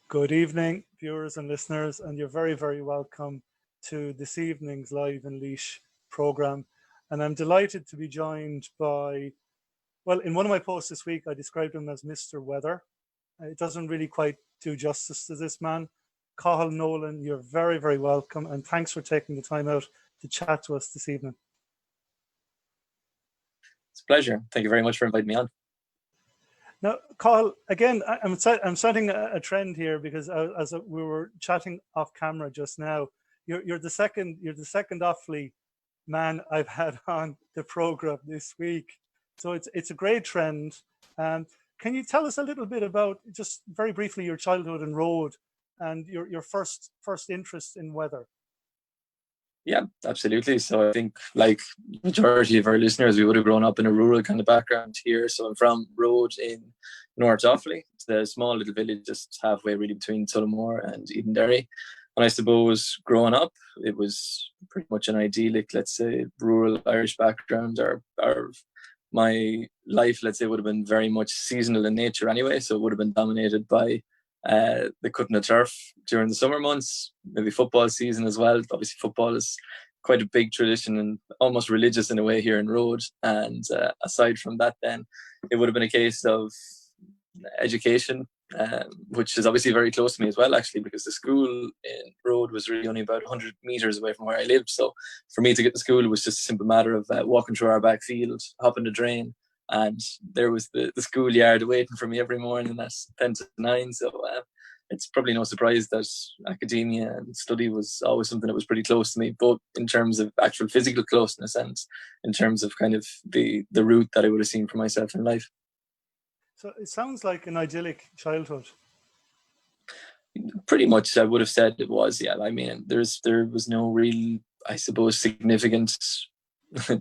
Good evening, viewers and listeners, and you're very, very welcome to this evening's Live in Laois programme. And I'm delighted to be joined by, well, in one of my posts this week, I described him as Mr. Weather. It doesn't really quite do justice to this man. Cathal Nolan, you're very, very welcome, and thanks for taking the time out to chat to us this evening. It's a pleasure. Thank you very much for inviting me on. Now, Cathal, again, I'm setting a trend here because as we were chatting off camera just now, you're the second Offaly man I've had on the program this week, so it's a great trend. Can you tell us a little bit about, just very briefly, your childhood in Road and your first interest in weather? Yeah, absolutely. So I think, like majority of our listeners, we would have grown up in a rural kind of background here. So I'm from Road in North Offaly. It's a small little village just halfway really between Tullamore and Edenderry. And I suppose growing up, it was pretty much an idyllic, let's say, rural Irish background. Or my life, let's say, would have been very much seasonal in nature anyway. So it would have been dominated by the cutting of turf during the summer months, maybe football season as well. Obviously football is quite a big tradition and almost religious in a way here in Road. And aside from that, then it would have been a case of education, which is obviously very close to me as well, actually, because the school in Road was really only about 100 metres away from where I lived. So for me to get to school was just a simple matter of walking through our back field, hopping the drain, and there was the schoolyard waiting for me every morning at 10 to 9. So it's probably no surprise that academia and study was always something that was pretty close to me, both in terms of actual physical closeness and in terms of kind of the route that I would have seen for myself in life. So it sounds like an idyllic childhood. Pretty much, I would have said it was. Yeah, I mean, there was no real, I suppose, significant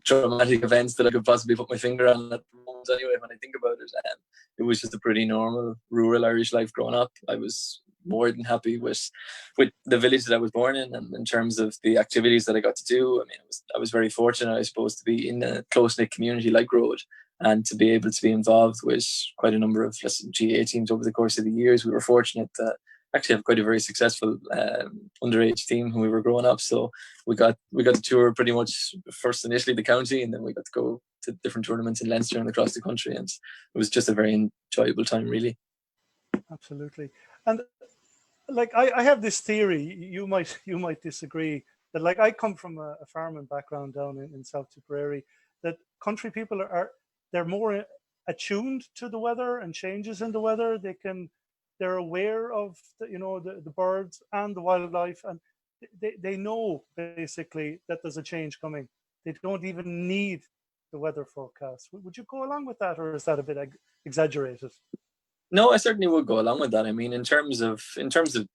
traumatic events that I could possibly put my finger on at the moment anyway when I think about it. It was just a pretty normal rural Irish life growing up. I was more than happy with the village that I was born in, and in terms of the activities that I got to do. I mean, I was very fortunate, I suppose, to be in a close-knit community like Road and to be able to be involved with quite a number of GA teams over the course of the years. We were fortunate to actually have quite a very successful underage team when we were growing up. So we got to tour pretty much first initially the county, and then we got to go to different tournaments in Leinster and across the country, and it was just a very enjoyable time, really. Absolutely. And like I have this theory, you might disagree, that like I come from a farming background down in South Tipperary, that country people they're more attuned to the weather and changes in the weather. They're aware of the birds and the wildlife, and they know basically that there's a change coming. They don't even need the weather forecast. Would you go along with that, or is that a bit exaggerated? No, I certainly would go along with that. I mean, in terms of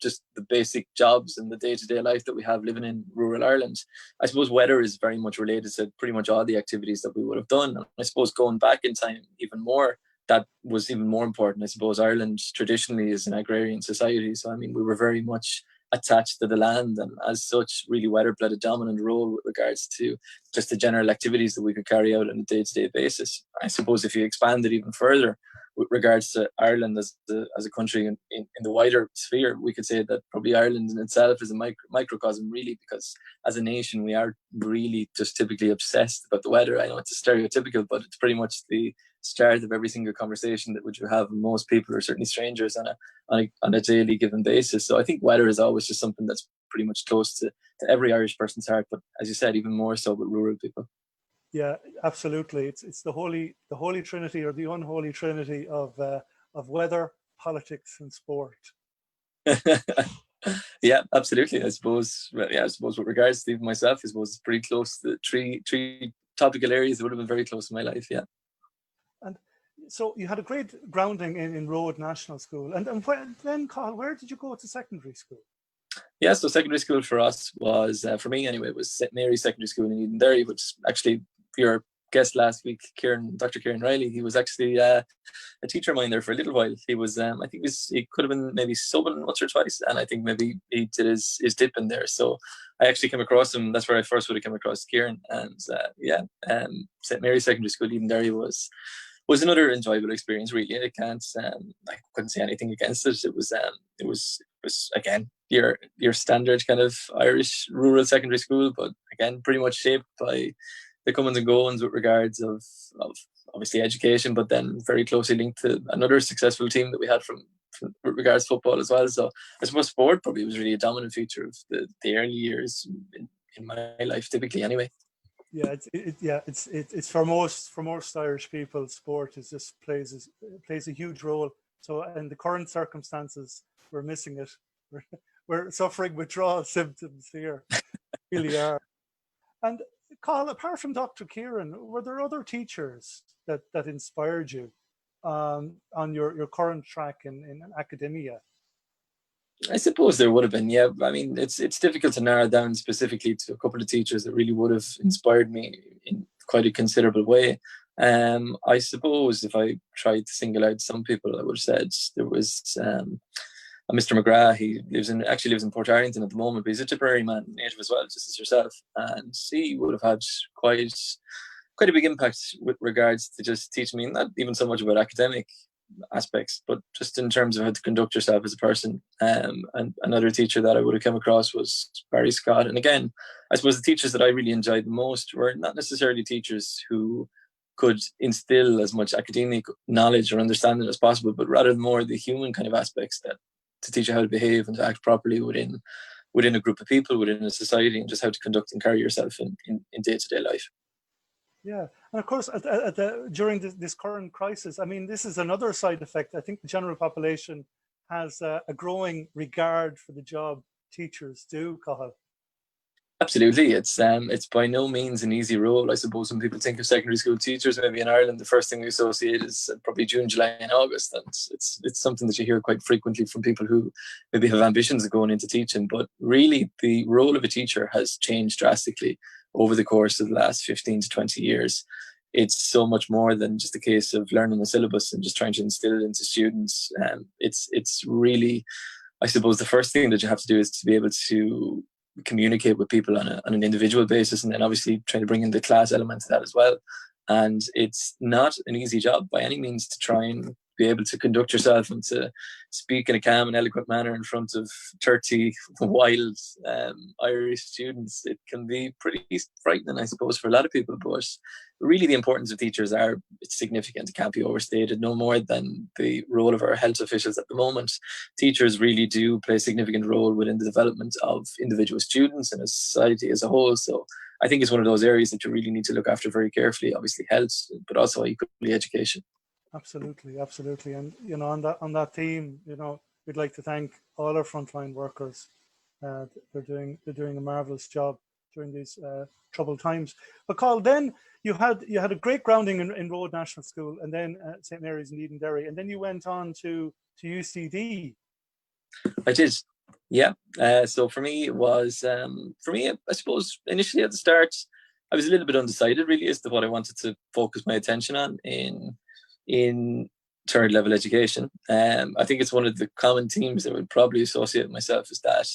just the basic jobs and the day-to-day life that we have living in rural Ireland, I suppose weather is very much related to pretty much all the activities that we would have done. And I suppose going back in time even more, that was even more important. I suppose Ireland traditionally is an agrarian society. So, I mean, we were very much attached to the land, and as such, really weather played a dominant role with regards to just the general activities that we could carry out on a day-to-day basis. I suppose if you expand it even further, with regards to Ireland as a country in the wider sphere, we could say that probably Ireland in itself is a microcosm, really, because as a nation, we are really just typically obsessed about the weather. I know it's a stereotypical, but it's pretty much the start of every single conversation that you have with most people, or certainly strangers, on a daily given basis. So I think weather is always just something that's pretty much close to every Irish person's heart, but as you said, even more so with rural people. Yeah, absolutely. It's the holy trinity, or the unholy trinity of weather, politics, and sport. Yeah, absolutely. I suppose with regards to even myself, I suppose it's pretty close to the three topical areas that would have been very close to my life. Yeah. And so you had a great grounding in Road National School, and then, Cathal, where did you go to secondary school? Yeah, so secondary school for us was, for me anyway, it was St. Mary's Secondary School in Edenderry, which actually your guest last week, Dr. Kieran Riley, he was actually a teacher of mine there for a little while. He was, I think he could have been maybe subbing once or twice, and I think maybe he did his dip in there. So I actually came across him. That's where I first would have come across Kieran. And St. Mary's Secondary School Edenderry was another enjoyable experience, really. I couldn't say anything against it. It it was again your standard kind of Irish rural secondary school, but again pretty much shaped by the comings and goings with regards of obviously education, but then very closely linked to another successful team that we had from with regards to football as well. So I suppose sport probably was really a dominant feature of the early years in my life, typically anyway. Yeah, it's for most Irish people, sport is just plays a huge role. So in the current circumstances, we're missing it. We're suffering withdrawal symptoms here, really are. And Cathal, apart from Dr. Kieran, were there other teachers that inspired you on your current track in academia? I suppose there would have been, yeah. I mean, it's difficult to narrow down specifically to a couple of teachers that really would have inspired me in quite a considerable way. I suppose if I tried to single out some people, I would have said there was a Mr. McGrath. He actually lives in Port Arlington at the moment, but he's a Tipperary man, native as well, just as yourself, and he would have had quite a big impact with regards to just teaching me not even so much about academic aspects, but just in terms of how to conduct yourself as a person. And another teacher that I would have come across was Barry Scott. And again, I suppose the teachers that I really enjoyed the most were not necessarily teachers who could instill as much academic knowledge or understanding as possible, but rather more the human kind of aspects that to teach you how to behave and to act properly within a group of people, within a society, and just how to conduct and carry yourself in day-to-day life. Yeah, and of course, during this current crisis, I mean, this is another side effect. I think the general population has a growing regard for the job teachers do, Cathal. Absolutely, it's by no means an easy role. I suppose when people think of secondary school teachers, maybe in Ireland, the first thing we associate is probably June, July, and August, and it's something that you hear quite frequently from people who maybe have ambitions of going into teaching. But really, the role of a teacher has changed drastically over the course of the last 15 to 20 years. It's so much more than just a case of learning a syllabus and just trying to instill it into students. It's really, I suppose, the first thing that you have to do is to be able to communicate with people on an individual basis, and then obviously trying to bring in the class element to that as well. And it's not an easy job by any means to try and be able to conduct yourself and to speak in a calm and eloquent manner in front of 30 wild Irish students. It can be pretty frightening, I suppose, for a lot of people, but really the importance of teachers it's significant. It can't be overstated, no more than the role of our health officials at the moment. Teachers really do play a significant role within the development of individual students and a society as a whole. So I think it's one of those areas that you really need to look after very carefully, obviously health, but also equally education. Absolutely. And on that theme, we'd like to thank all our frontline workers. They're doing a marvelous job during these troubled times. But Cathal, then you had a great grounding in Road National School, and then St Mary's in Edenderry, and then you went on to UCD. I did, yeah. So for me, it was I suppose initially at the start, I was a little bit undecided really as to what I wanted to focus my attention on in third level education. I think it's one of the common themes that I would probably associate myself is that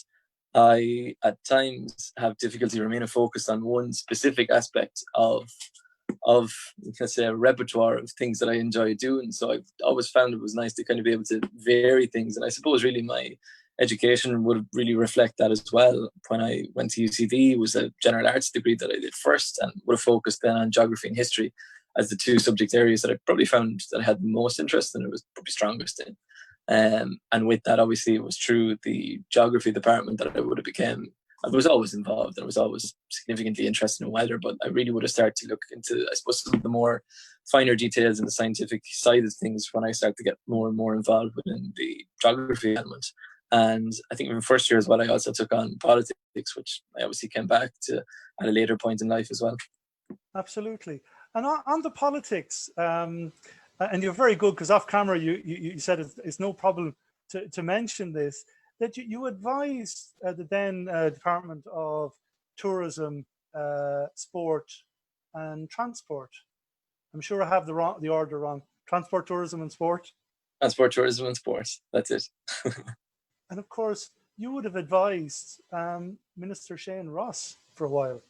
I at times have difficulty remaining focused on one specific aspect of let's say a repertoire of things that I enjoy doing. So I've always found it was nice to kind of be able to vary things, and I suppose really my education would really reflect that as well. When I went to UCD, it was a general arts degree that I did first, and would have focused then on geography and history as the two subject areas that I probably found that I had the most interest in, and it was probably strongest in. And with that, obviously, it was through the geography department that I was always involved and I was always significantly interested in weather, but I really would have started to look into, I suppose, some of the more finer details in the scientific side of things when I started to get more and more involved within the geography element. And I think in first year as well, I also took on politics, which I obviously came back to at a later point in life as well. Absolutely. And on the politics, and you're very good because off camera you said it's no problem to mention this, that you advised the then Department of Tourism, Sport and Transport. I'm sure I have the order wrong. Transport, Tourism and Sport? Transport, Tourism and Sports, that's it. And of course, you would have advised Minister Shane Ross for a while.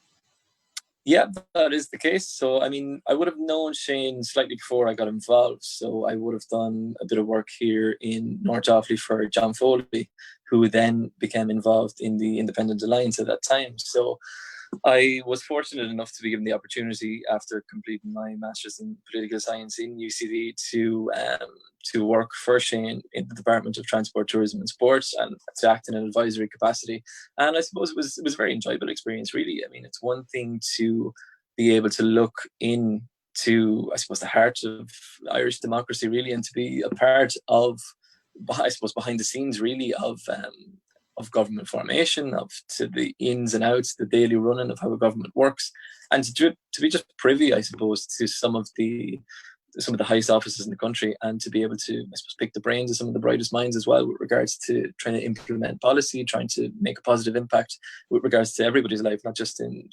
Yeah, that is the case. So, I mean, I would have known Shane slightly before I got involved. So, I would have done a bit of work here in North Offaly for John Foley, who then became involved in the Independent Alliance at that time. So, I was fortunate enough to be given the opportunity after completing my master's in political science in UCD to work for Shane in the Department of Transport, Tourism and Sports, and to act in an advisory capacity. And I suppose it was a very enjoyable experience, really. I mean, it's one thing to be able to look into, I suppose, the heart of Irish democracy, really, and to be a part of, I suppose, behind the scenes, really, of government formation, of to the ins and outs, the daily running of how a government works, and to be just privy, I suppose, to some of the highest offices in the country, and to be able to, I suppose, pick the brains of some of the brightest minds as well with regards to trying to implement policy, trying to make a positive impact with regards to everybody's life, not just in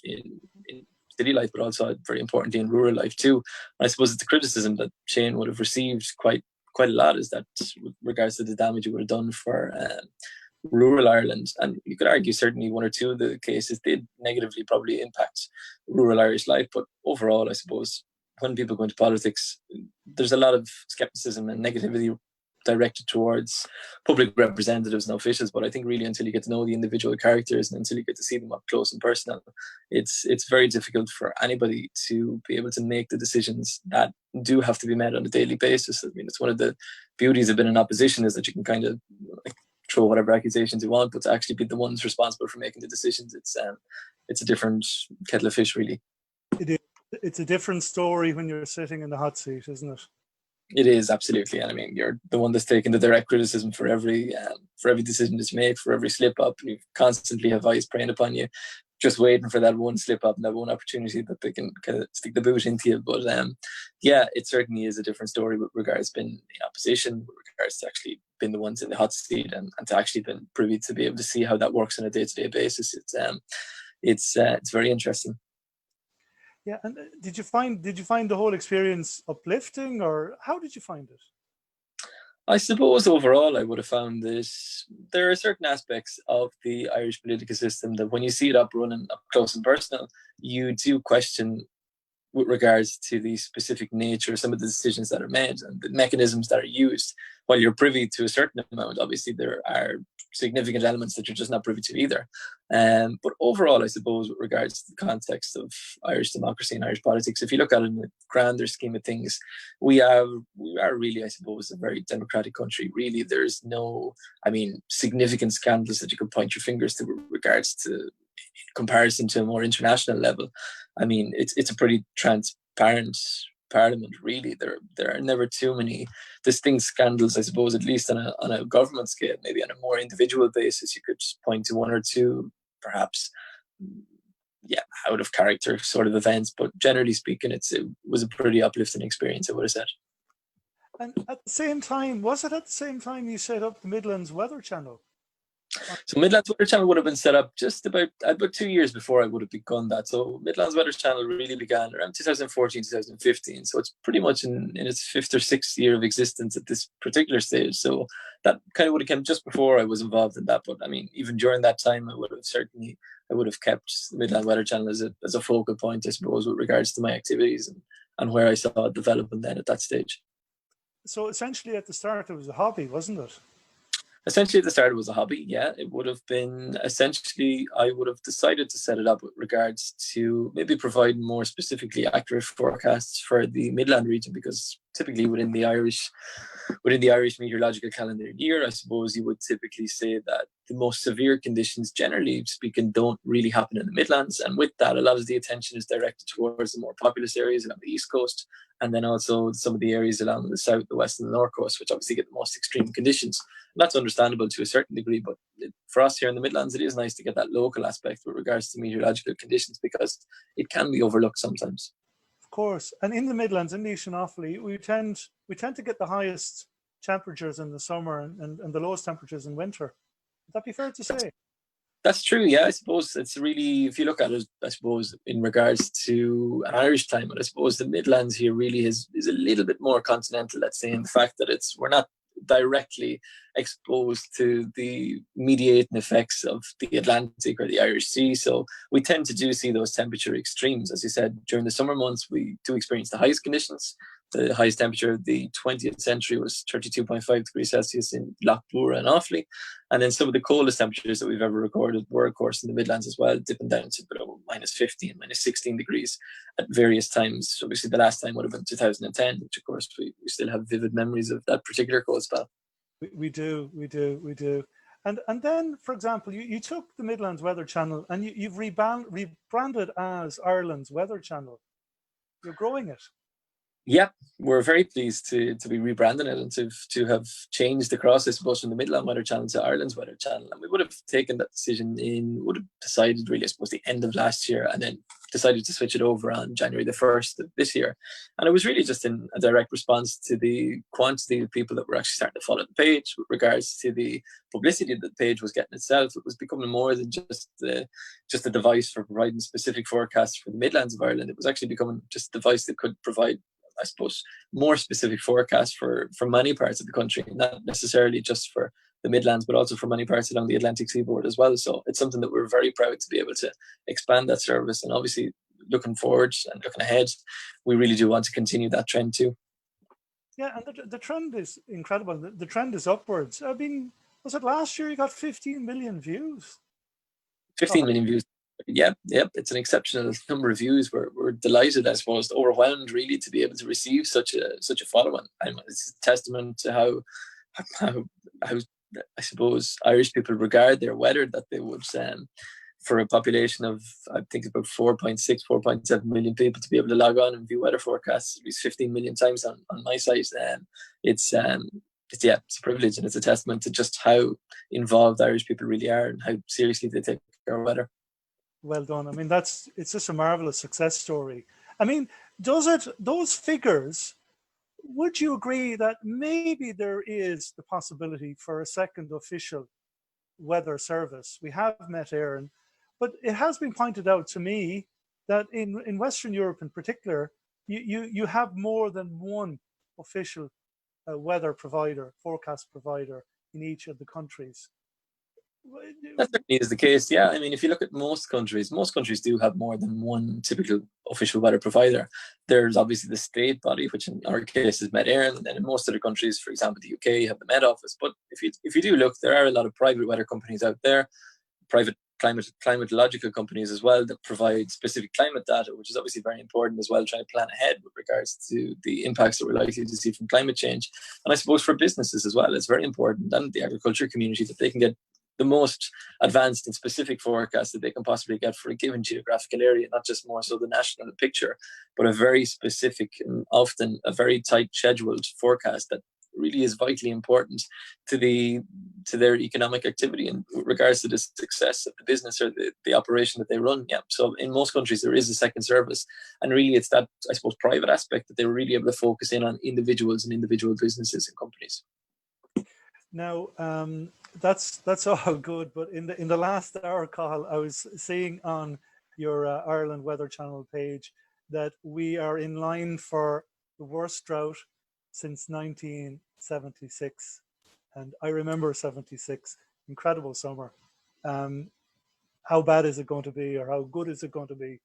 city life, but also very importantly in rural life too. And I suppose it's the criticism that Shane would have received quite a lot is that with regards to the damage it would have done for rural Ireland, and you could argue certainly one or two of the cases did negatively probably impact rural Irish life, but overall, I suppose when people go into politics, there's a lot of skepticism and negativity directed towards public representatives and officials. But I think really until you get to know the individual characters and until you get to see them up close and personal, it's very difficult for anybody to be able to make the decisions that do have to be made on a daily basis. I mean, it's one of the beauties of being in opposition is that you can kind of throw whatever accusations you want, but to actually be the ones responsible for making the decisions, it's a different kettle of fish, really. It is. It's a different story when you're sitting in the hot seat, isn't it? It is, absolutely. And I mean, you're the one that's taking the direct criticism for every decision that's made, for every slip up. You constantly have eyes preying upon you, just waiting for that one slip up and that one opportunity that they can kind of stick the boot into you. But yeah, it certainly is a different story with regards to being in opposition, with regards to actually being the ones in the hot seat and to actually been privy to be able to see how that works on a day-to-day basis. It's very interesting. Yeah, and did you find the whole experience uplifting, or how did you find it? I suppose overall I would have found this. There are certain aspects of the Irish political system that when you see it up running up close and personal, you do question with regards to the specific nature of some of the decisions that are made and the mechanisms that are used. While you're privy to a certain amount, obviously there are significant elements that you're just not privy to either. But overall, I suppose, with regards to the context of Irish democracy and Irish politics, if you look at it in the grander scheme of things, we are really, I suppose, a very democratic country. Really, there's no, I mean, significant scandals that you could point your fingers to with regards to comparison to a more international level. I mean, it's a pretty transparent parliament, really. There are never too many distinct scandals, I suppose, at least on a government scale. Maybe on a more individual basis, you could point to one or two, perhaps, yeah, out of character sort of events. But generally speaking, it was a pretty uplifting experience, I would have said. And at the same time, was it at the same time you set up the Midlands Weather Channel? So Midlands Weather Channel would have been set up just about 2 years before I would have begun that. So Midlands Weather Channel really began around 2014, 2015. So it's pretty much in its fifth or sixth year of existence at this particular stage. So that kind of would have come just before I was involved in that. But I mean, even during that time, I would have kept the Midlands Weather Channel as a focal point, I suppose, with regards to my activities and where I saw it developing then at that stage. So essentially at the start it was a hobby, wasn't it? Essentially, at the start, it was a hobby. Yeah, it would have been essentially, I would have decided to set it up with regards to maybe provide more specifically accurate forecasts for the Midland region, because typically within the Irish meteorological calendar year, I suppose you would typically say that the most severe conditions, generally speaking, don't really happen in the Midlands. And with that, a lot of the attention is directed towards the more populous areas along the East Coast, and then also some of the areas along the South, the West, and the North Coast, which obviously get the most extreme conditions. And that's understandable to a certain degree, but for us here in the Midlands, it is nice to get that local aspect with regards to meteorological conditions, because it can be overlooked sometimes. Of course, and in the Midlands, in Laois and Offaly, we tend to get the highest temperatures in the summer and the lowest temperatures in winter. Would that be fair to say? That's true, yeah. I suppose it's really, if you look at it, I suppose, in regards to an Irish climate, I suppose the Midlands here really is a little bit more continental, let's say, in the fact that we're not directly exposed to the mediating effects of the Atlantic or the Irish Sea. So we tend to do see those temperature extremes. As you said, during the summer months, we do experience the highest conditions. The highest temperature of the 20th century was 32.5 degrees Celsius in Lochbura and Offaly. And then some of the coldest temperatures that we've ever recorded were, of course, in the Midlands as well, dipping down to below -15, -16 degrees at various times. Obviously, the last time would have been 2010, which, of course, we still have vivid memories of that particular cold spell. We do. And then, for example, you took the Midlands Weather Channel and you've rebranded as Ireland's Weather Channel. You're growing it. Yeah, we're very pleased to be rebranding it and to have changed the cross, I suppose, from the Midland Weather Channel to Ireland's Weather Channel. And we would have taken that decision would have decided really, I suppose, the end of last year, and then decided to switch it over on January the 1st of this year. And it was really just in a direct response to the quantity of people that were actually starting to follow the page with regards to the publicity that the page was getting itself. It was becoming more than just a device for providing specific forecasts for the Midlands of Ireland. It was actually becoming just a device that could provide, I suppose, more specific forecasts for many parts of the country, not necessarily just for the Midlands, but also for many parts along the Atlantic seaboard as well. So it's something that we're very proud to be able to expand that service. And obviously, looking forward and looking ahead, we really do want to continue that trend too. Yeah, and the trend is incredible. The trend is upwards. I mean, was it last year you got 15 million views? 15 million views. Yep. It's an exceptional number of views. We're delighted, I suppose, overwhelmed really to be able to receive such a following. And it's a testament to how I suppose Irish people regard their weather, that they would, for a population of, I think, about 4.6, 4.7 million people, to be able to log on and view weather forecasts at least 15 million times on my site. It's a privilege, and it's a testament to just how involved Irish people really are and how seriously they take our weather. Well done. I mean, it's just a marvelous success story. I mean, those figures, would you agree that maybe there is the possibility for a second official weather service? We have Met Éireann, but it has been pointed out to me that in Western Europe in particular, you have more than one official weather provider, forecast provider in each of the countries. That certainly is the case, yeah. I mean, if you look at most countries do have more than one typical official weather provider. There's obviously the state body, which in our case is Met Éireann, and then in most other countries, for example, the UK, you have the Met Office. But if you do look, there are a lot of private weather companies out there, private climatological companies as well, that provide specific climate data, which is obviously very important as well, trying to plan ahead with regards to the impacts that we're likely to see from climate change. And I suppose for businesses as well, it's very important, and the agriculture community, that they can get the most advanced and specific forecast that they can possibly get for a given geographical area, not just more so the national picture, but a very specific and often a very tight scheduled forecast that really is vitally important to their economic activity in regards to the success of the business or the operation that they run. Yeah. So in most countries there is a second service, and really it's that, I suppose, private aspect that they were really able to focus in on individuals and individual businesses and companies. Now, that's all good, but in the last hour, Cathal, I was seeing on your Ireland Weather Channel page that we are in line for the worst drought since 1976, and I remember 76, incredible summer. How bad is it going to be, or how good is it going to be?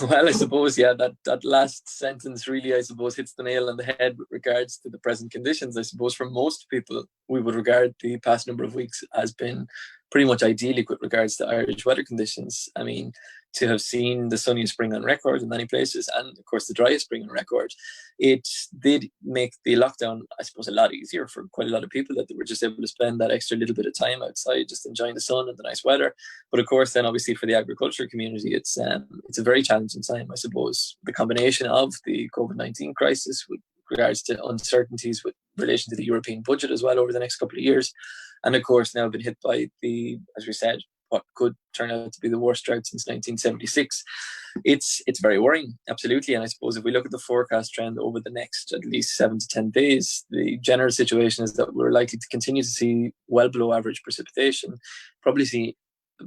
Well, I suppose, yeah, that last sentence really, I suppose, hits the nail on the head with regards to the present conditions. I suppose for most people, we would regard the past number of weeks as been pretty much idyllic with regards to Irish weather conditions. I mean, to have seen the sunniest spring on record in many places, and of course the driest spring on record, it did make the lockdown, I suppose, a lot easier for quite a lot of people, that they were just able to spend that extra little bit of time outside just enjoying the sun and the nice weather. But of course then obviously for the agriculture community, it's a very challenging time. I suppose the combination of the COVID-19 crisis with regards to uncertainties with relation to the European budget as well over the next couple of years, and of course now been hit by as we said, what could turn out to be the worst drought since 1976. It's very worrying, absolutely. And I suppose if we look at the forecast trend over the next at least 7 to 10 days, the general situation is that we're likely to continue to see well below average precipitation, probably see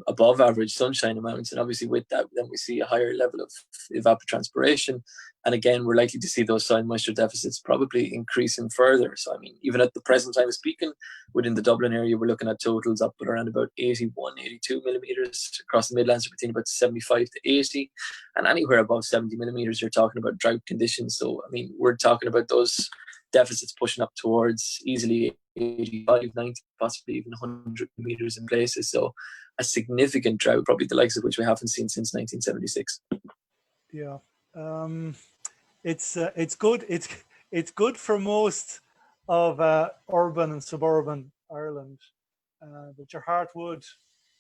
above average sunshine amounts, and obviously with that then we see a higher level of evapotranspiration, and again we're likely to see those soil moisture deficits probably increasing further. So I mean, even at the present time of speaking, within the Dublin area we're looking at totals up at around about 81, 82 millimetres. Across the Midlands we're between about 75 to 80, and anywhere above 70 millimetres you're talking about drought conditions. So I mean, we're talking about those deficits pushing up towards easily 85, 90, possibly even 100 millimetres in places. So a significant drought, probably the likes of which we haven't seen since 1976. Yeah, it's good. It's good for most of urban and suburban Ireland, but your heart would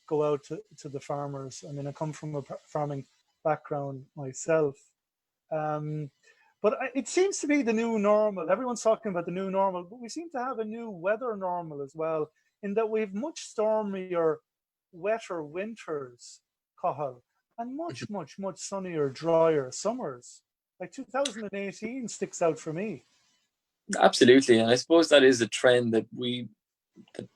go out to the farmers. I mean, I come from a farming background myself, but it seems to be the new normal. Everyone's talking about the new normal, but we seem to have a new weather normal as well, in that we have much stormier, wetter winters, Cathal, and much, much, much sunnier, drier summers. Like 2018 sticks out for me. Absolutely, and I suppose that is a trend that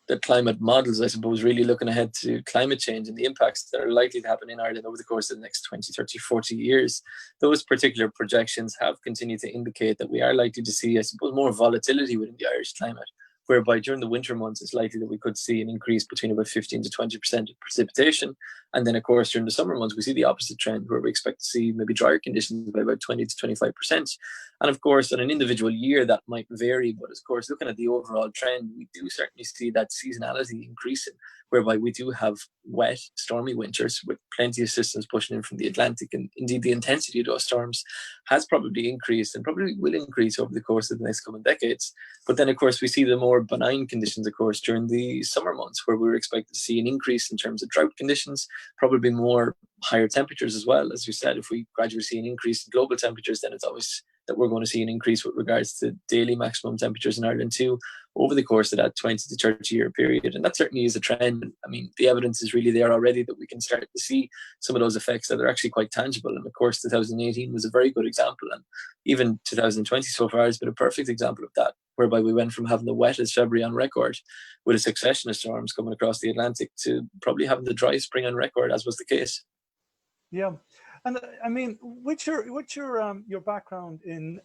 the climate models, I suppose, really looking ahead to climate change and the impacts that are likely to happen in Ireland over the course of the next 20, 30, 40 years. Those particular projections have continued to indicate that we are likely to see, I suppose, more volatility within the Irish climate, whereby during the winter months it's likely that we could see an increase between about 15 to 20% of precipitation. And then, of course, during the summer months, we see the opposite trend, where we expect to see maybe drier conditions by about 20 to 25%. And of course, on an individual year, that might vary. But of course, looking at the overall trend, we do certainly see that seasonality increasing, whereby we do have wet, stormy winters with plenty of systems pushing in from the Atlantic. And indeed, the intensity of those storms has probably increased and probably will increase over the course of the next coming decades. But then, of course, we see the more benign conditions, of course, during the summer months, where we're expected to see an increase in terms of drought conditions, probably more higher temperatures as well. As you said, if we gradually see an increase in global temperatures, then it's always that we're going to see an increase with regards to daily maximum temperatures in Ireland too, over the course of that 20 to 30 year period. And that certainly is a trend. I mean, the evidence is really there already that we can start to see some of those effects that are actually quite tangible. And of course, 2018 was a very good example. And even 2020 so far has been a perfect example of that, whereby we went from having the wettest February on record with a succession of storms coming across the Atlantic to probably having the driest spring on record, as was the case. Yeah, and I mean, with your background in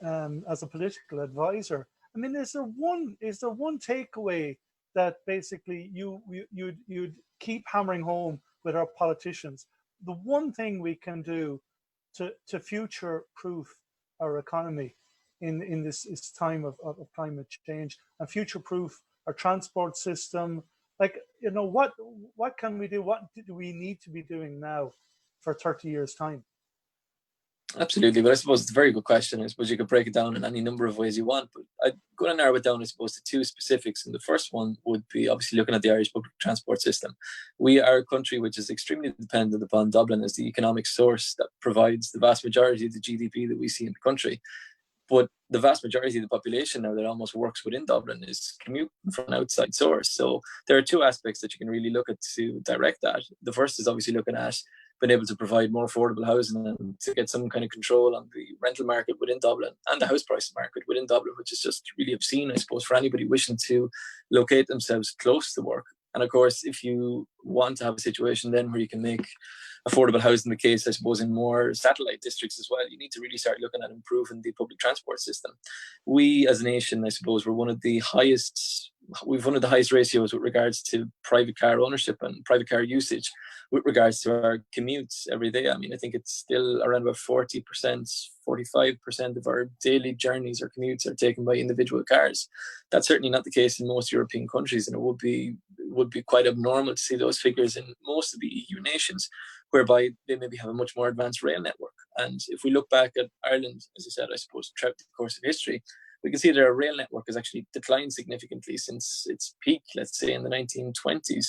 as a political advisor, I mean, is there one takeaway that basically you'd keep hammering home with our politicians? The one thing we can do to future proof our economy in this time of climate change, and future proof our transport system. Like, you know, what can we do? What do we need to be doing now for 30 years' time? Absolutely, but I suppose it's a very good question. I suppose you could break it down in any number of ways you want, but I'm going to narrow it down, I suppose, to two specifics. And the first one would be obviously looking at the Irish public transport system. We are a country which is extremely dependent upon Dublin as the economic source that provides the vast majority of the GDP that we see in the country. But the vast majority of the population now that almost works within Dublin is commuting from an outside source. So there are two aspects that you can really look at to direct that. The first is obviously looking at being able to provide more affordable housing and to get some kind of control on the rental market within Dublin and the house price market within Dublin, which is just really obscene, I suppose, for anybody wishing to locate themselves close to work. And of course, if you want to have a situation then where you can make affordable housing the case, I suppose, in more satellite districts as well, you need to really start looking at improving the public transport system. We as a nation, I suppose, we've one of the highest ratios with regards to private car ownership and private car usage with regards to our commutes every day. I mean, I think it's still around about 40%, 45% of our daily journeys or commutes are taken by individual cars. That's certainly not the case in most European countries, and it would be quite abnormal to see those figures in most of the EU nations, whereby they maybe have a much more advanced rail network. And if we look back at Ireland, as I said, I suppose, throughout the course of history, we can see that our rail network has actually declined significantly since its peak, let's say, in the 1920s.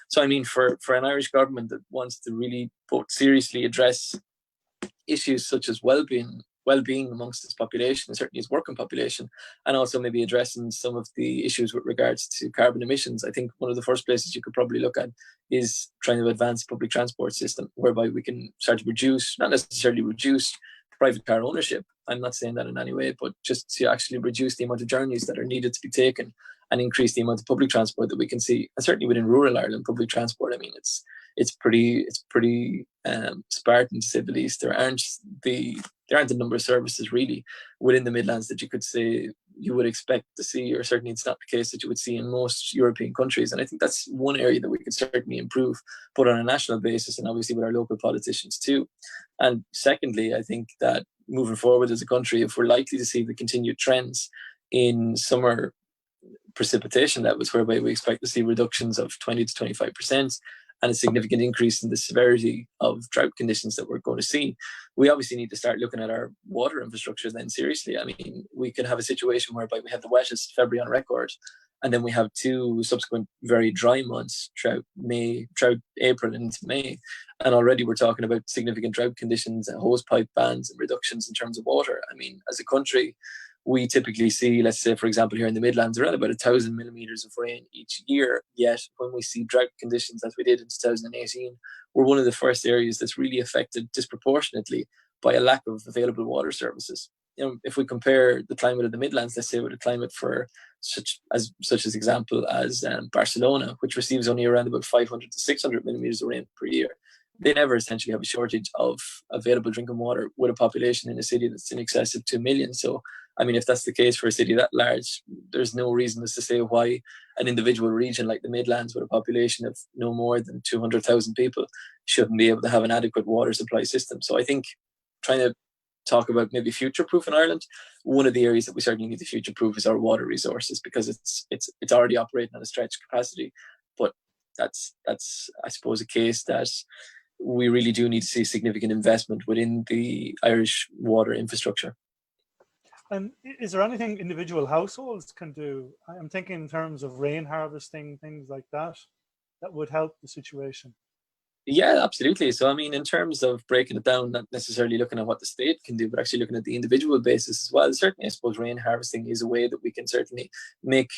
So, I mean, for an Irish government that wants to really both seriously address issues such as well-being amongst its population, certainly its working population, and also maybe addressing some of the issues with regards to carbon emissions, I think one of the first places you could probably look at is trying to advance the public transport system, whereby we can start to reduce, not necessarily reduce private car ownership, I'm not saying that in any way, but just to actually reduce the amount of journeys that are needed to be taken and increase the amount of public transport that we can see. And certainly within rural Ireland, public transport, I mean, pretty spartan, to say the least. There aren't the number of services really within the Midlands that you could say you would expect to see, or certainly it's not the case that you would see in most European countries. And I think that's one area that we could certainly improve, but on a national basis, and obviously with our local politicians too. And secondly, I think that moving forward as a country, if we're likely to see the continued trends in summer precipitation levels, whereby we expect to see reductions of 20 to 25%, and a significant increase in the severity of drought conditions that we're going to see, we obviously need to start looking at our water infrastructure then seriously. I mean, we could have a situation whereby we have the wettest February on record, and then we have 2 subsequent very dry months throughout April and into May. And already we're talking about significant drought conditions and hose pipe bans and reductions in terms of water. I mean, as a country, we typically see, let's say, for example, here in the Midlands, around about 1,000 millimetres of rain each year. Yet when we see drought conditions as we did in 2018, we're one of the first areas that's really affected disproportionately by a lack of available water services. You know, if we compare the climate of the Midlands, let's say, with a climate for such as example as Barcelona, which receives only around about 500 to 600 millimetres of rain per year, they never essentially have a shortage of available drinking water with a population in a city that's in excess of 2 million. So, I mean, if that's the case for a city that large, there's no reason as to say why an individual region like the Midlands with a population of no more than 200,000 people shouldn't be able to have an adequate water supply system. So I think trying to talk about maybe future-proof in Ireland, one of the areas that we certainly need to future-proof is our water resources, because it's already operating on a stretched capacity. But that's I suppose a case that we really do need to see significant investment within the Irish water infrastructure. And is there anything individual households can do? I'm thinking in terms of rain harvesting, things like that, that would help the situation. Yeah, absolutely. So, I mean, in terms of breaking it down, not necessarily looking at what the state can do, but actually looking at the individual basis as well. Certainly, I suppose rain harvesting is a way that we can certainly make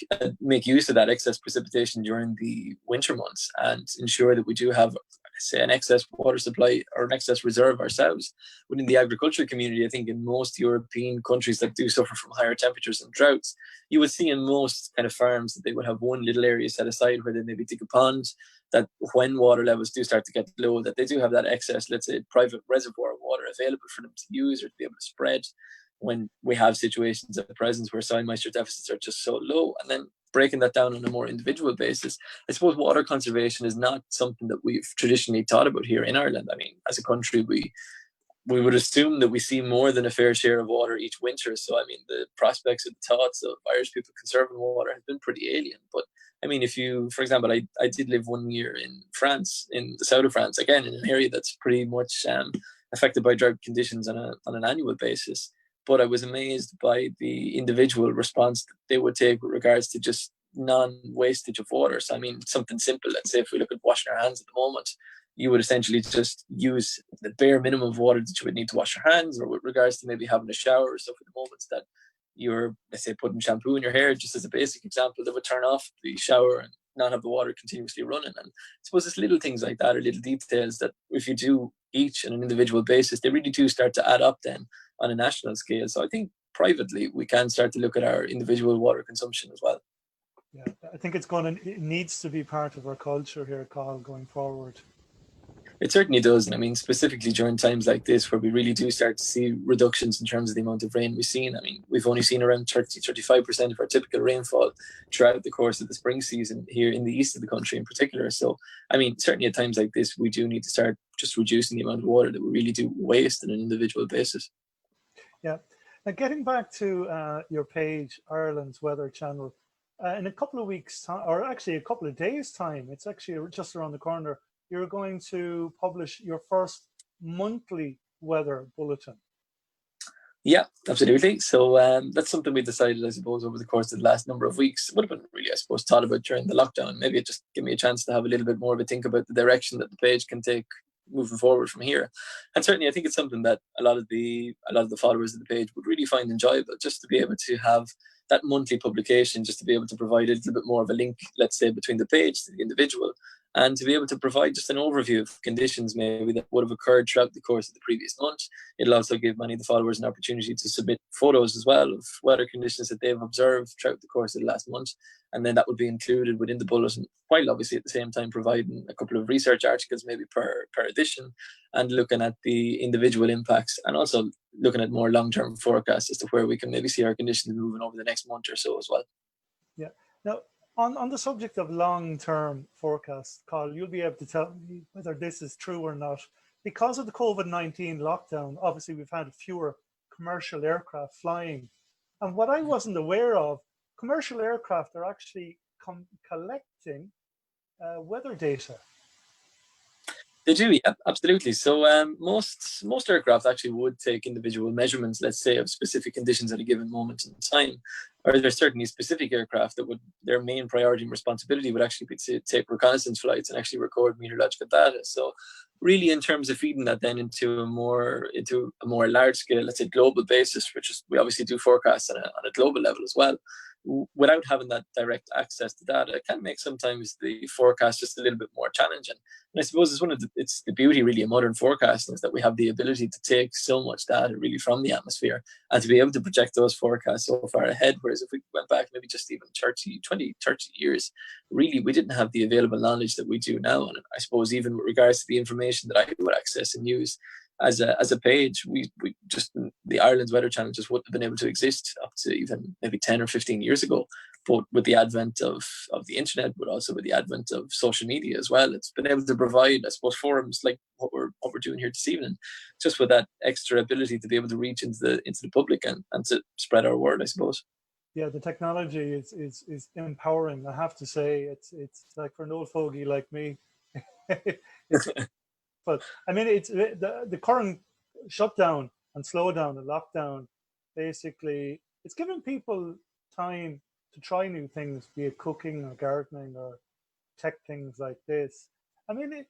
use of that excess precipitation during the winter months and ensure that we do have, say, an excess water supply or an excess reserve ourselves. Within the agricultural community, I think in most European countries that do suffer from higher temperatures and droughts, you would see in most kind of farms that they would have one little area set aside where they maybe dig a pond, that when water levels do start to get low, that they do have that excess, let's say, private reservoir water available for them to use or to be able to spread when we have situations at present where soil moisture deficits are just so low. And then breaking that down on a more individual basis, I suppose water conservation is not something that we've traditionally thought about here in Ireland. I mean, as a country, we would assume that we see more than a fair share of water each winter. So, I mean, the prospects and thoughts of Irish people conserving water have been pretty alien. But, I mean, if you, for example, I did live 1 year in France, in the south of France, again, in an area that's pretty much affected by drought conditions on an annual basis. But I was amazed by the individual response that they would take with regards to just non-wastage of water. So, I mean, something simple. Let's say if we look at washing our hands at the moment, you would essentially just use the bare minimum of water that you would need to wash your hands, or with regards to maybe having a shower or stuff at the moment that you're, let's say, putting shampoo in your hair, just as a basic example, that would turn off the shower and not have the water continuously running. And I suppose it's little things like that, or little details that if you do each on an individual basis, they really do start to add up then on a national scale. So I think privately we can start to look at our individual water consumption as well. Yeah, I think it needs to be part of our culture here, Cathal, going forward. It certainly does. And I mean, specifically during times like this where we really do start to see reductions in terms of the amount of rain we've seen. I mean, we've only seen around 35% of our typical rainfall throughout the course of the spring season here in the east of the country in particular. So, I mean, certainly at times like this, we do need to start just reducing the amount of water that we really do waste on an individual basis. Yeah. Now, getting back to your page, Ireland's Weather channel, in a couple of weeks' time, or actually a couple of days' time, it's actually just around the corner, you're going to publish your first monthly weather bulletin. Yeah, absolutely. So that's something we decided, I suppose, over the course of the last number of weeks. It would have been really, I suppose, thought about during the lockdown. Maybe it just gave me a chance to have a little bit more of a think about the direction that the page can take moving forward from here. And certainly I think it's something that a lot of the followers of the page would really find enjoyable, just to be able to have that monthly publication, just to be able to provide a little bit more of a link, let's say, between the page to the individual, and to be able to provide just an overview of conditions maybe that would have occurred throughout the course of the previous month. It'll also give many of the followers an opportunity to submit photos as well of weather conditions that they've observed throughout the course of the last month, and then that would be included within the bulletin, while obviously at the same time providing a couple of research articles maybe per edition, and looking at the individual impacts, and also looking at more long-term forecasts as to where we can maybe see our conditions moving over the next month or so as well. Yeah. Now, on the subject of long-term forecasts, Carl, you'll be able to tell me whether this is true or not. Because of the COVID-19 lockdown, obviously we've had fewer commercial aircraft flying. And what I wasn't aware of, commercial aircraft are actually collecting weather data. They do, yeah, absolutely. So most aircraft actually would take individual measurements, let's say, of specific conditions at a given moment in time. Or there's certainly specific aircraft that would, their main priority and responsibility would actually be to take reconnaissance flights and actually record meteorological data. So really, in terms of feeding that then into a more large scale, let's say global basis, which is, we obviously do forecasts on a global level as well, without having that direct access to data, it can make sometimes the forecast just a little bit more challenging. And I suppose it's the beauty really of modern forecasting, is that we have the ability to take so much data really from the atmosphere and to be able to project those forecasts so far ahead. Whereas if we went back maybe just even 30 years, really we didn't have the available knowledge that we do now. And I suppose even with regards to the information that I would access and use as a page, we just, the Ireland's Weather Channel just wouldn't have been able to exist up to even maybe 10 or 15 years ago. But with the advent of the internet, but also with the advent of social media as well, it's been able to provide, I suppose, forums like what we're doing here this evening, just with that extra ability to be able to reach into the public and to spread our word, I suppose. Yeah, the technology is empowering. I have to say, it's like, for an old fogey like me, but I mean, it's the current shutdown and slowdown and lockdown. Basically, it's giving people time to try new things, be it cooking or gardening or tech things like this. I mean,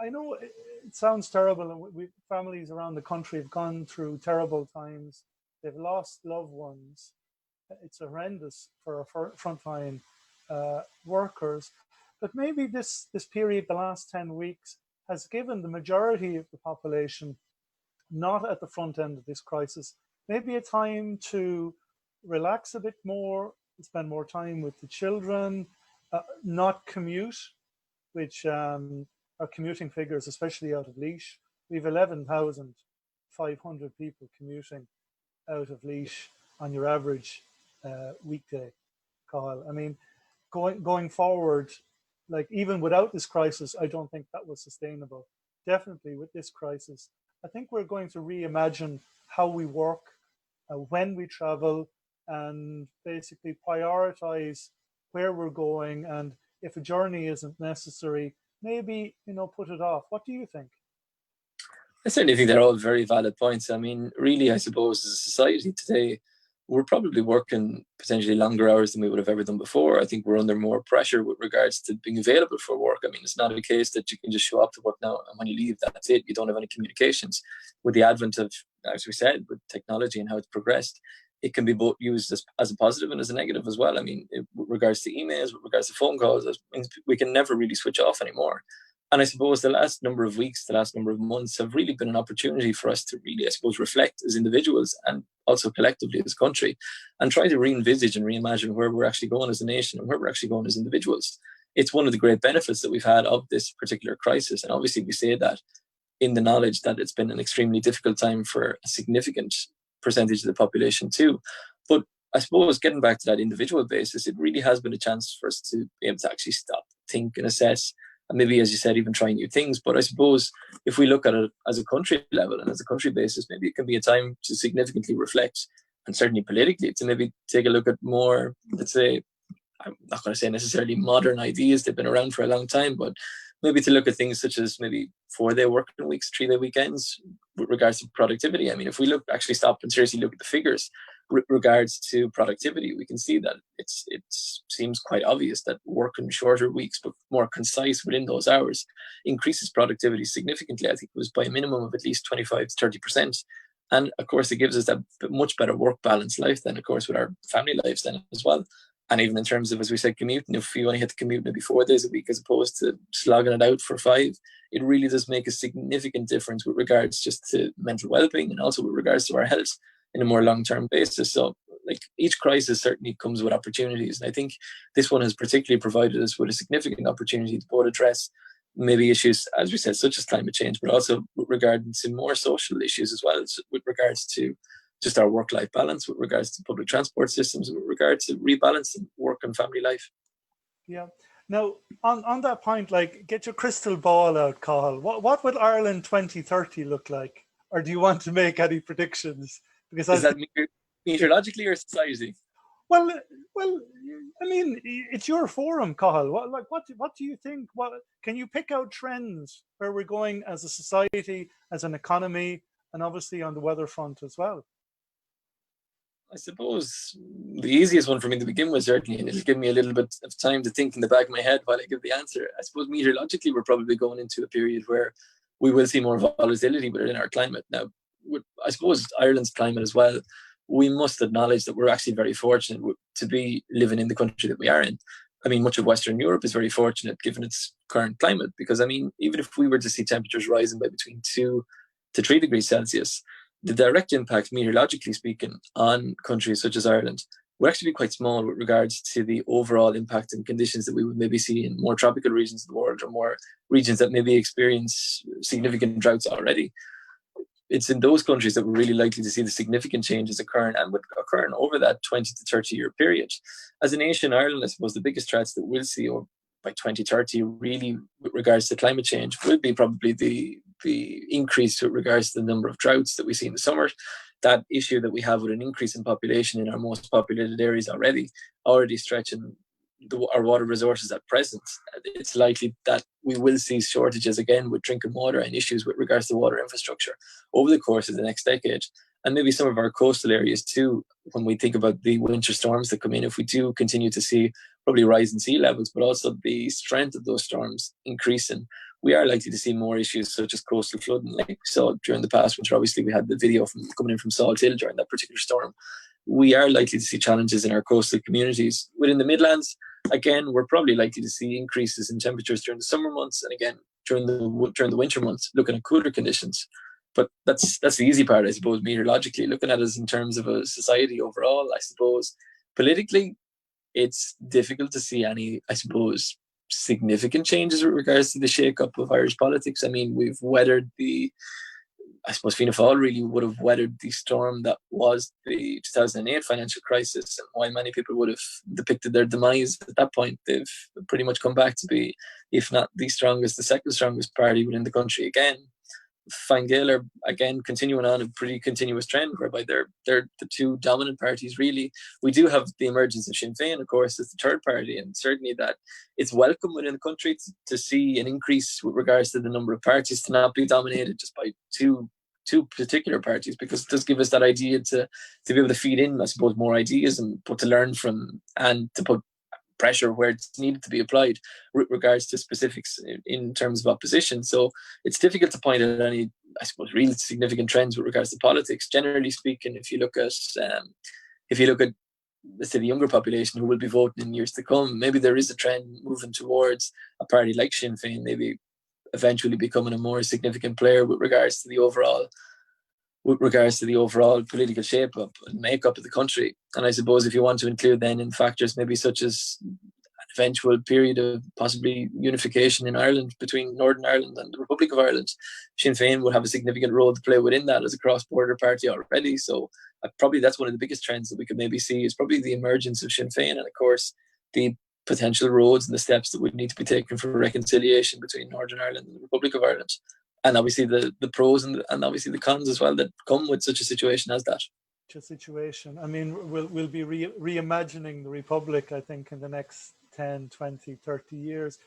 I know it sounds terrible, and we families around the country have gone through terrible times. They've lost loved ones. It's horrendous for our frontline workers. But maybe this period, the last 10 weeks, has given the majority of the population, not at the front end of this crisis, maybe a time to relax a bit more, spend more time with the children, not commute, which our commuting figures, especially out of Laois, we have 11,500 people commuting out of Laois on your average weekday, Cathal. I mean, going forward, like even without this crisis, I don't think that was sustainable. Definitely with this crisis, I think we're going to reimagine how we work, when we travel, and basically prioritize where we're going. And if a journey isn't necessary, maybe, put it off. What do you think? I certainly think they're all very valid points. I mean, really, I suppose as a society today, we're probably working potentially longer hours than we would have ever done before. I think we're under more pressure with regards to being available for work. I mean, it's not a case that you can just show up to work now and when you leave, that's it. You don't have any communications. With the advent of, as we said, with technology and how it's progressed, it can be both used as a positive and as a negative as well. I mean, with regards to emails, with regards to phone calls, we can never really switch off anymore. And I suppose the last number of weeks, the last number of months have really been an opportunity for us to really, I suppose, reflect as individuals and also collectively as a country, and try to re-envisage and reimagine where we're actually going as a nation and where we're actually going as individuals. It's one of the great benefits that we've had of this particular crisis. And obviously we say that in the knowledge that it's been an extremely difficult time for a significant percentage of the population too. But I suppose getting back to that individual basis, it really has been a chance for us to be able to actually stop, think and assess, and maybe, as you said, even try new things. But I suppose if we look at it as a country level and as a country basis, maybe it can be a time to significantly reflect, and certainly politically, to maybe take a look at more, let's say, I'm not going to say necessarily modern ideas, they've been around for a long time, but maybe to look at things such as maybe 4-day working weeks, 3-day weekends with regards to productivity. I mean, if we actually stop and seriously look at the figures with regards to productivity, we can see that it seems quite obvious that working shorter weeks but more concise within those hours increases productivity significantly. I think it was by a minimum of at least 25 to 30%. And of course, it gives us that much better work balance life then, of course, with our family lives then as well. And even in terms of, as we said, commuting, if you only had to commute maybe 4 days a week as opposed to slogging it out for 5, it really does make a significant difference with regards just to mental well-being and also with regards to our health in a more long-term basis. So like each crisis certainly comes with opportunities. And I think this one has particularly provided us with a significant opportunity to both address maybe issues, as we said, such as climate change, but also with regard to more social issues as well, with regards to just our work-life balance, with regards to public transport systems, with regards to rebalancing work and family life. Yeah. Now, on that point, like, get your crystal ball out, Cathal. What would Ireland 2030 look like? Or do you want to make any predictions? Because Is that meteorologically or society? well, I mean, it's your forum, Cathal. What do you think? What can you pick out trends where we're going as a society, as an economy, and obviously on the weather front as well? I suppose the easiest one for me to begin with, certainly, and it'll give me a little bit of time to think in the back of my head while I give the answer. I suppose meteorologically, we're probably going into a period where we will see more volatility within our climate. Now, I suppose Ireland's climate as well, we must acknowledge that we're actually very fortunate to be living in the country that we are in. I mean, much of Western Europe is very fortunate given its current climate, because, I mean, even if we were to see temperatures rising by between 2 to 3 degrees Celsius, the direct impact, meteorologically speaking, on countries such as Ireland would actually be quite small with regards to the overall impact and conditions that we would maybe see in more tropical regions of the world, or more regions that maybe experience significant droughts already. It's in those countries that we're really likely to see the significant changes occurring, and would occurring over that 20 to 30 year period. As a nation, Ireland, I suppose the biggest threats that we'll see by 2030, really, with regards to climate change, will be probably the increase with regards to the number of droughts that we see in the summer. That issue that we have with an increase in population in our most populated areas already stretching our water resources at present. It's likely that we will see shortages again with drinking water and issues with regards to water infrastructure over the course of the next decade. And maybe some of our coastal areas too, when we think about the winter storms that come in, if we do continue to see probably rising sea levels, but also the strength of those storms increasing, we are likely to see more issues such as coastal flooding. Like we saw during the past winter, obviously we had the video coming in from Salt Hill during that particular storm. We are likely to see challenges in our coastal communities. Within the Midlands, again, we're probably likely to see increases in temperatures during the summer months, and again during the winter months, looking at cooler conditions. But that's the easy part, I suppose, meteorologically. Looking at us in terms of a society overall, I suppose, politically, it's difficult to see any, I suppose, significant changes with regards to the shake-up of Irish politics. I mean, we've weathered I suppose Fianna Fáil really would have weathered the storm that was the 2008 financial crisis. And while many people would have depicted their demise at that point, they've pretty much come back to be, if not the strongest, the second strongest party within the country again. Fine Gael are again continuing on a pretty continuous trend whereby they're the two dominant parties really. We do have the emergence of Sinn Féin, of course, as the third party, and certainly that it's welcome within the country to see an increase with regards to the number of parties, to not be dominated just by two particular parties, because it does give us that idea to be able to feed in, I suppose, more ideas and to learn from, and to put pressure where it's needed to be applied with regards to specifics in terms of opposition. So it's difficult to point out any, I suppose, real significant trends with regards to politics. Generally speaking, if you look at let's say the younger population who will be voting in years to come, maybe there is a trend moving towards a party like Sinn Féin maybe eventually becoming a more significant player with regards to the overall political shape-up and make-up of the country. And I suppose if you want to include then in factors maybe such as an eventual period of possibly unification in Ireland between Northern Ireland and the Republic of Ireland, Sinn Féin would have a significant role to play within that as a cross-border party already. So probably that's one of the biggest trends that we could maybe see, is probably the emergence of Sinn Féin, and of course the potential roads and the steps that would need to be taken for reconciliation between Northern Ireland and the Republic of Ireland. And obviously the pros and obviously the cons as well that come with such a situation as that. Situation. I mean, we'll be reimagining the Republic, I think, in the next 10, 20, 30 years.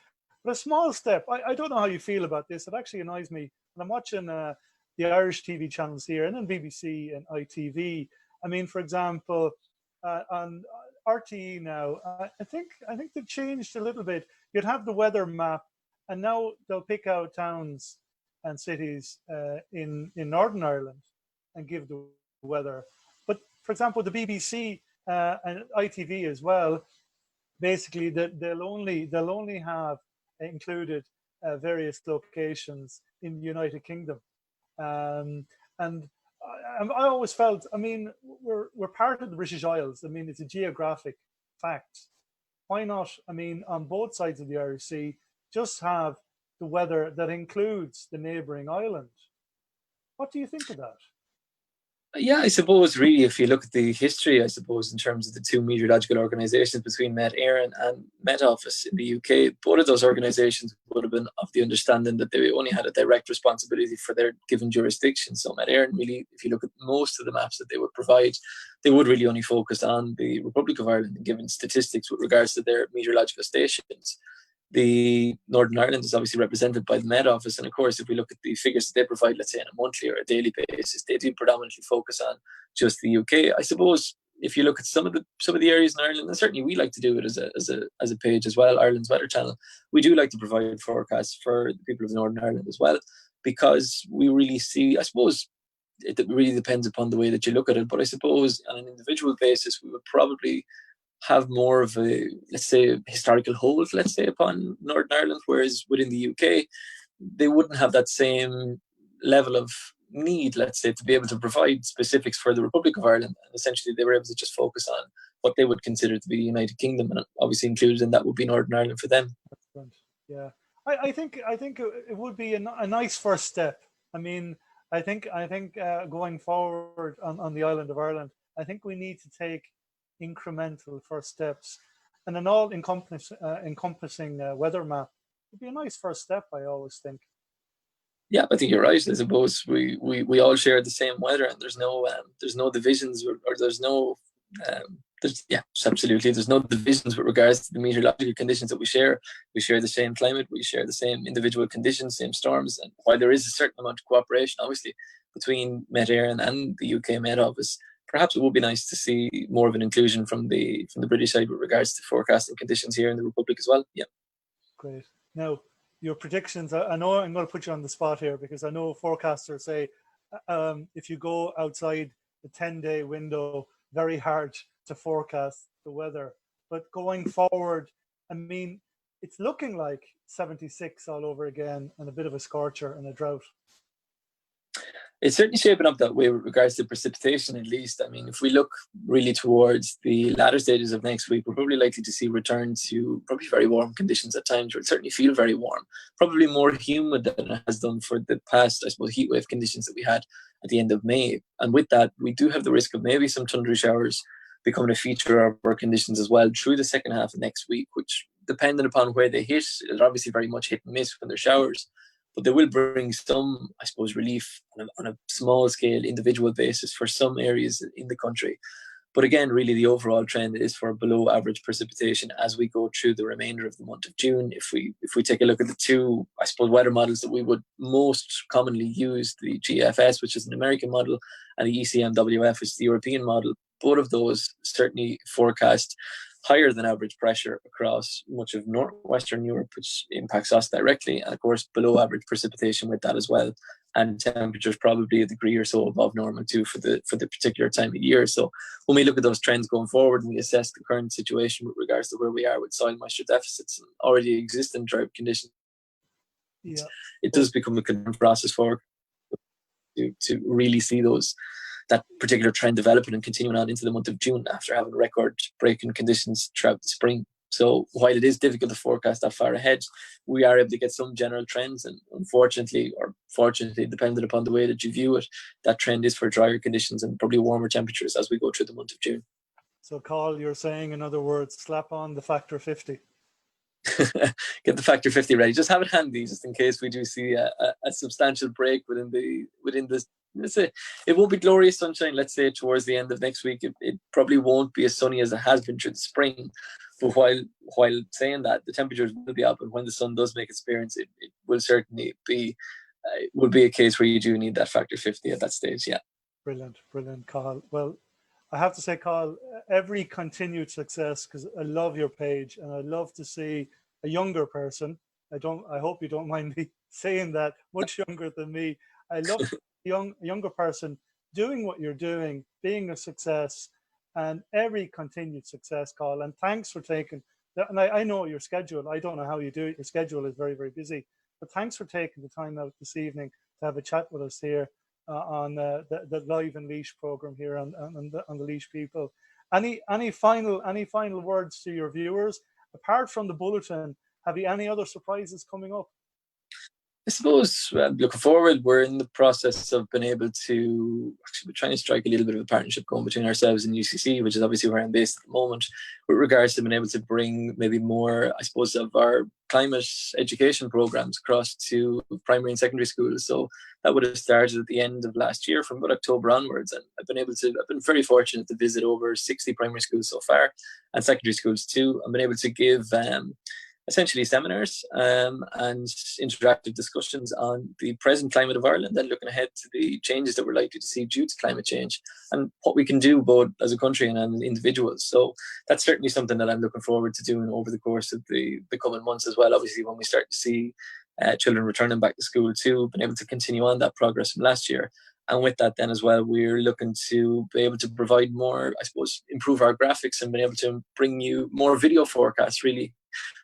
But a small step. I don't know how you feel about this. It actually annoys me. When I'm watching the Irish TV channels here, and then BBC and ITV. I mean, for example, on RTE now, I think they've changed a little bit. You'd have the weather map, and now they'll pick out towns and cities in Northern Ireland and give the weather. But for example, the BBC and ITV as well, basically that they'll only have included various locations in the United Kingdom. And I always felt, I mean, we're part of the British Isles. I mean, it's a geographic fact. Why not? I mean, on both sides of the Irish Sea, just have the weather that includes the neighbouring island. What do you think of that? Yeah, I suppose really if you look at the history, I suppose in terms of the two meteorological organisations between Met Éireann and Met Office in the UK, both of those organisations would have been of the understanding that they only had a direct responsibility for their given jurisdiction. So Met Éireann really, if you look at most of the maps that they would provide, they would really only focus on the Republic of Ireland and given statistics with regards to their meteorological stations. The Northern Ireland is obviously represented by the Met Office, and of course, if we look at the figures that they provide, let's say on a monthly or a daily basis, they do predominantly focus on just the UK. I suppose if you look at some of the areas in Ireland, and certainly we like to do it as a page as well, Ireland's Weather Channel, we do like to provide forecasts for the people of Northern Ireland as well, because we really see, I suppose, it really depends upon the way that you look at it, but I suppose on an individual basis, we would probably have more of a, let's say, historical hold, let's say, upon Northern Ireland, whereas within the UK, they wouldn't have that same level of need, let's say, to be able to provide specifics for the Republic of Ireland. And essentially, they were able to just focus on what they would consider to be the United Kingdom, and obviously included in that would be Northern Ireland for them. Yeah, I think it would be a nice first step. I mean, I think going forward on the island of Ireland, I think we need to take incremental first steps, and an all encompassing weather map would be a nice first step, I always think. Yeah, I think you're right. I suppose we all share the same weather, and there's no divisions, or there's no absolutely, there's no divisions with regards to the meteorological conditions that we share. We share the same climate, we share the same individual conditions, same storms, and while there is a certain amount of cooperation, obviously, between Met Éireann and the UK Met Office, perhaps it would be nice to see more of an inclusion from the British side with regards to forecasting conditions here in the Republic as well. Yeah. Great. Now, your predictions, I know I'm going to put you on the spot here, because I know forecasters say if you go outside the 10-day window, very hard to forecast the weather. But going forward, I mean, it's looking like 76 all over again, and a bit of a scorcher and a drought. It's certainly shaping up that way with regards to precipitation, at least. I mean, if we look really towards the latter stages of next week, we're probably likely to see return to probably very warm conditions at times, where it certainly feel very warm, probably more humid than it has done for the past, I suppose, heat wave conditions that we had at the end of May. And with that, we do have the risk of maybe some thundery showers becoming a feature of our conditions as well through the second half of next week, which, depending upon where they hit, is obviously very much hit and miss when they're showers. But they will bring some, I suppose, relief on a small scale, individual basis for some areas in the country. But again, really the overall trend is for below average precipitation as we go through the remainder of the month of June. If we take a look at the two, I suppose, weather models that we would most commonly use, the GFS, which is an American model, and the ECMWF, which is the European model, both of those certainly forecast higher than average pressure across much of northwestern Europe, which impacts us directly, and of course below average precipitation with that as well, and temperatures probably a degree or so above normal too for the particular time of year. So when we look at those trends going forward and we assess the current situation with regards to where we are with soil moisture deficits and already existing drought conditions, yeah, it does become a concern process for to really see that particular trend developing and continuing on into the month of June after having record-breaking conditions throughout the spring. So while it is difficult to forecast that far ahead, we are able to get some general trends, and unfortunately, or fortunately, depending upon the way that you view it, that trend is for drier conditions and probably warmer temperatures as we go through the month of June. So, Carl, you're saying, in other words, slap on the factor 50. Get the factor 50 ready. Just have it handy, just in case we do see a substantial break within this. Let's say it won't be glorious sunshine. Let's say towards the end of next week, it probably won't be as sunny as it has been through the spring. But while saying that, the temperatures will be up, and when the sun does make its appearance, it will certainly be would be a case where you do need that factor 50 at that stage. Yeah. Brilliant, Carl. Well, I have to say, Carl, every continued success, because I love your page and I love to see a younger person. I hope you don't mind me saying that, much younger than me. I love a younger person doing what you're doing, being a success, and every continued success, Carl. And thanks for taking And I know your schedule. I don't know how you do it. Your schedule is very, very busy. But thanks for taking the time out this evening to have a chat with us here on the Live and Laois program here on the Laois People. Any final words to your viewers apart from the bulletin? Have you any other surprises coming up? I suppose looking forward, we're in the process of being able to actually we're trying to strike a little bit of a partnership going between ourselves and UCC, which is obviously where I'm based at the moment, with regards to being able to bring maybe more, I suppose, of our climate education programs across to primary and secondary schools. So that would have started at the end of last year, from about October onwards, and I've been very fortunate to visit over 60 primary schools so far, and secondary schools too. I've been able to give essentially seminars and interactive discussions on the present climate of Ireland and looking ahead to the changes that we're likely to see due to climate change and what we can do both as a country and as individuals. So that's certainly something that I'm looking forward to doing over the course of the coming months as well. Obviously, when we start to see children returning back to school too, been able to continue on that progress from last year. And with that then as well, we're looking to be able to provide more, I suppose, improve our graphics and be able to bring you more video forecasts really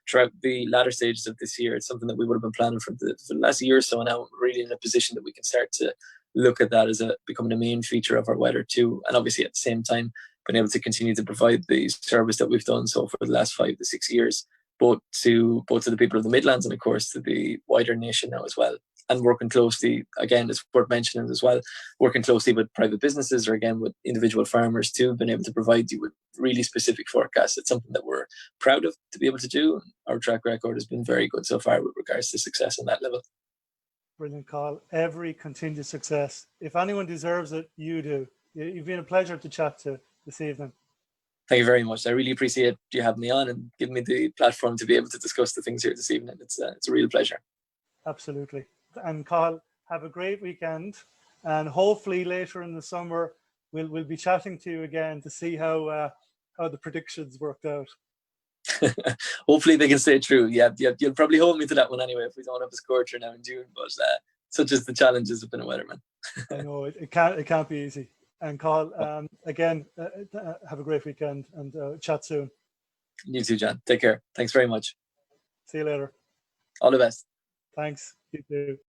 throughout the latter stages of this year. It's something that we would have been planning for the last year or so, and now we're really in a position that we can start to look at that as becoming a main feature of our weather too. And obviously at the same time, being able to continue to provide the service that we've done so for the last 5 to 6 years, both to the people of the Midlands and of course to the wider nation now as well. And working closely, again, it's worth mentioning as well, working closely with private businesses or again with individual farmers too, being able to provide you with really specific forecasts. It's something that we're proud of to be able to do. Our track record has been very good so far with regards to success on that level. Brilliant, Cathal. Every continued success. If anyone deserves it, you do. You've been a pleasure to chat to this evening. Thank you very much. I really appreciate you having me on and giving me the platform to be able to discuss the things here this evening. It's a real pleasure. Absolutely. And Cathal, have a great weekend, and hopefully later in the summer we'll be chatting to you again to see how the predictions worked out. Hopefully they can stay true. Yeah, you'll probably hold me to that one anyway if we don't have a scorcher now in June. But such as the challenges of being a weatherman. I know it can't be easy. And Cathal, again, have a great weekend and chat soon. You too, John. Take care. Thanks very much. See you later. All the best. Thanks. You too.